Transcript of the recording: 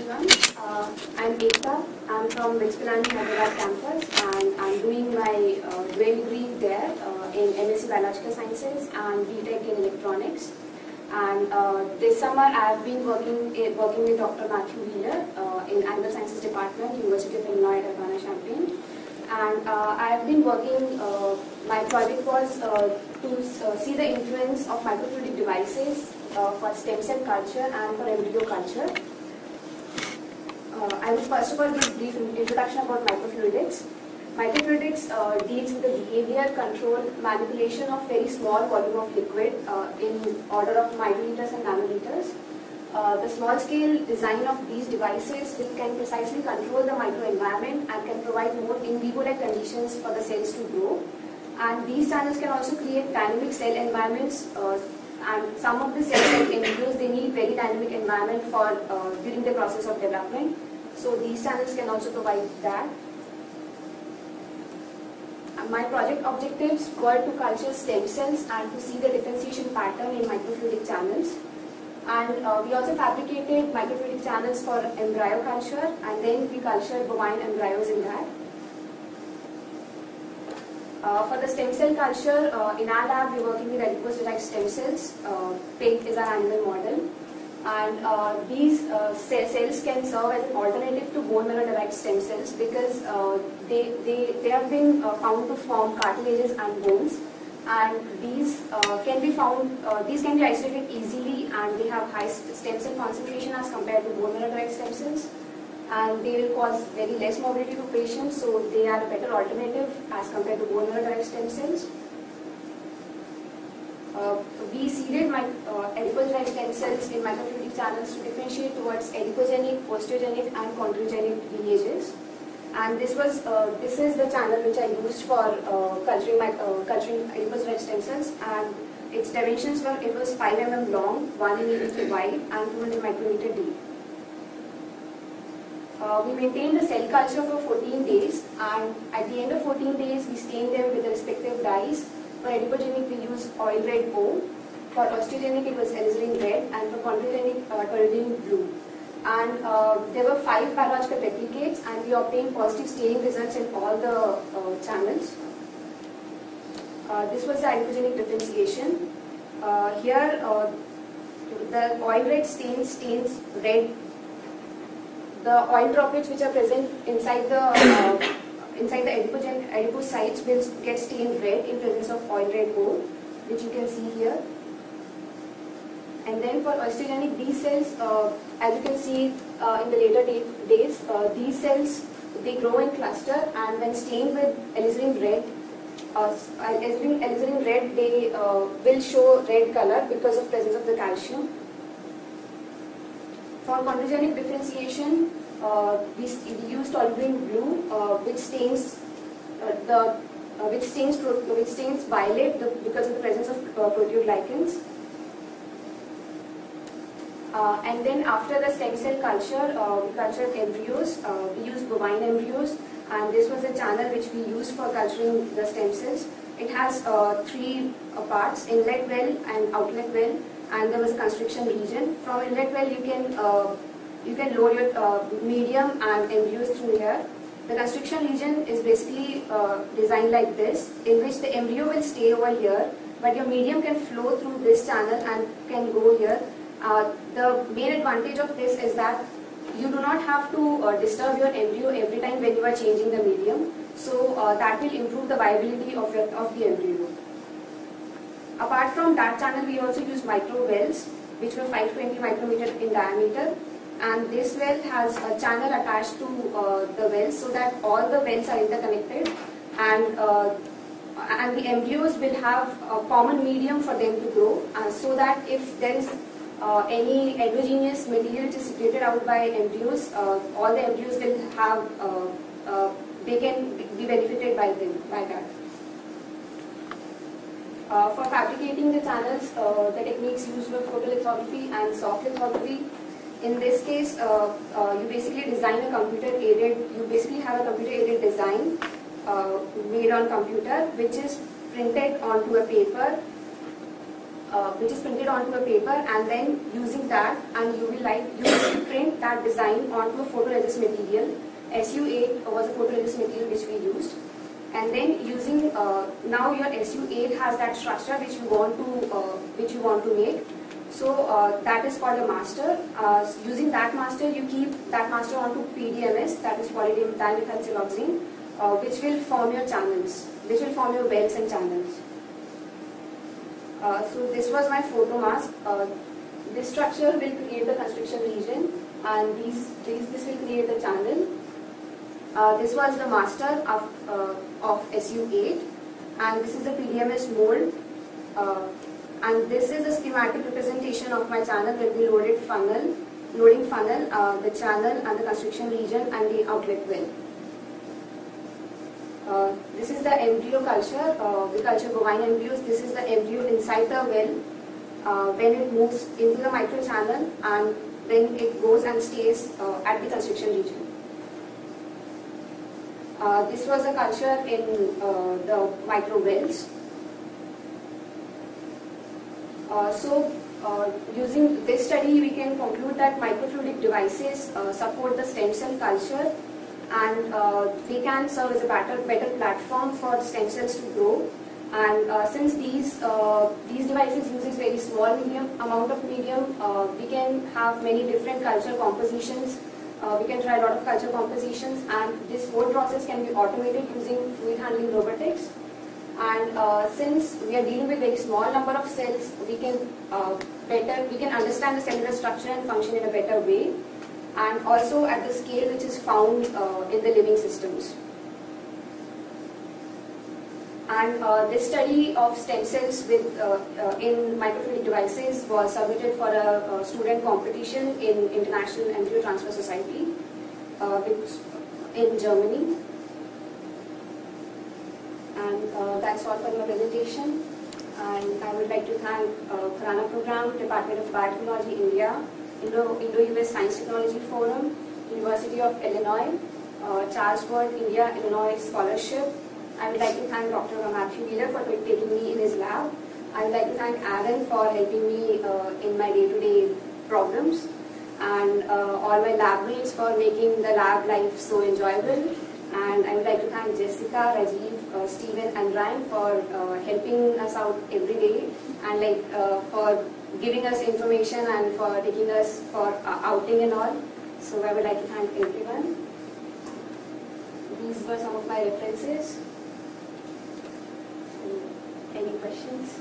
everyone. I'm Ekta. I'm from Vijpilani Hyderabad campus and I'm doing my dual degree there in MSc Biological Sciences and BTech in Electronics. And this summer I have been working with Dr. Matthew Wheeler in Animal Sciences Department, University of Illinois at Urbana-Champaign. And I have been working, my project was to see the influence of microfluidic devices for stem cell culture and for embryo culture. I will first of all give a brief introduction about microfluidics. Microfluidics deals with the behavior, control, manipulation of very small volume of liquid in order of microliters and nanoliters. The small-scale design of these devices can precisely control the microenvironment and can provide more in vivo-like conditions for the cells to grow. And these channels can also create dynamic cell environments. And some of the cells like embryos, they need very dynamic environment for during the process of development. So these channels can also provide that. My project objectives were to culture stem cells and to see the differentiation pattern in microfluidic channels. And we also fabricated microfluidic channels for embryo culture, and then we cultured bovine embryos in that. For the stem cell culture, in our lab we are working with adipose-derived stem cells. Pig is our animal model. And these cells can serve as an alternative to bone marrow-derived stem cells because they have been found to form cartilages and bones. And these can be found, these can be isolated easily, and they have high stem cell concentration as compared to bone marrow-derived stem cells. And they will cause very less morbidity to patients, so they are a better alternative as compared to bone marrow-derived stem cells. We seeded adipose-derived stem cells in microfluidic channels to differentiate towards adipogenic, osteogenic, and chondrogenic lineages. And this is the channel which I used for culturing adipose-derived stem cells. And its dimensions were, it was 5 mm long, 1 mm wide, and 200 micrometer deep. We maintained the cell culture for 14 days, and at the end of 14 days, we stained them with the respective dyes. For adipogenic, we used oil red O. For osteogenic, it was alizarin red, and for chondrogenic, toluidine blue. And there were 5 biological replicates, and we obtained positive staining results in all the channels. This was the adipogenic differentiation. Here, the oil red stains red. The oil droplets which are present inside the adipose sites will get stained red in presence of oil red O, which you can see here. And then for osteogenic, these cells, as you can see in the later days, these cells, they grow in cluster, and when stained with alizarin red, they will show red color because of presence of the calcium. For chondrogenic differentiation, we used toluidine blue, which stains violet because of the presence of proteoglycans. And then after the stem cell culture, we cultured embryos. We used bovine embryos, and this was a channel which we used for culturing the stem cells. It has 3 parts: inlet well and outlet well, and there was a constriction region. From inlet well, you can load your medium and embryos through here. The constriction region is basically designed like this, in which the embryo will stay over here, but your medium can flow through this channel and can go here. The main advantage of this is that you do not have to disturb your embryo every time when you are changing the medium. So that will improve the viability of the embryo. Apart from that channel, we also use micro wells, which were 520 micrometer in diameter. And this well has a channel attached to the wells, so that all the wells are interconnected. And the embryos will have a common medium for them to grow, so that if there is any heterogeneous material which is secreted out by embryos, all the embryos will have, they can be benefited by that. For fabricating the channels, the techniques used were photolithography and soft lithography. In this case, you basically design a you basically have a computer-aided design made on computer, which is printed onto a paper. which is printed onto a paper, and then using that and UV light, you will print that design onto a photoresist material. SU8 was a photoresist material which we used. And then using, now your SU8 has that structure which you want to make. So that is called a master. Using that master, you keep that master onto PDMS, that is polydimethylsiloxane, which will form your channels, which will form your wells and channels. So this was my photo mask. This structure will create the constriction region, and this will create the channel. This was the master of SU8, and this is the PDMS mold. And this is a schematic representation of my channel with the loading funnel, the channel and the constriction region and the outlet well. This is the embryo culture. We culture bovine embryos. This is the embryo inside the well when it moves into the microchannel, and then it goes and stays at the constriction region. This was a culture in the micro wells. Using this study, we can conclude that microfluidic devices support the stem cell culture, and they can serve as a better platform for stem cells to grow. And since these devices uses very small amount of medium, we can have many different culture compositions. We can try a lot of culture compositions, and this whole process can be automated using fluid handling robotics. And since we are dealing with very small number of cells, we can understand the cellular structure and function in a better way, and also at the scale which is found in the living systems. And this study of stem cells in microfluidic devices was submitted for a student competition in International Embryo Transfer Society in Germany. And that's all for my presentation. And I would like to thank Khurana Program, Department of Biotechnology, India, Indo-US Science Technology Forum, University of Illinois, Charles Ward India Illinois Scholarship. I would like to thank Dr. Matthew Wheeler for taking me in his lab. I would like to thank Aaron for helping me in my day-to-day problems, and all my lab mates for making the lab life so enjoyable. And I would like to thank Jessica, Rajiv, Steven and Ryan for helping us out every day, and for giving us information and for taking us for outing and all. So I would like to thank everyone. These were some of my references. Any questions?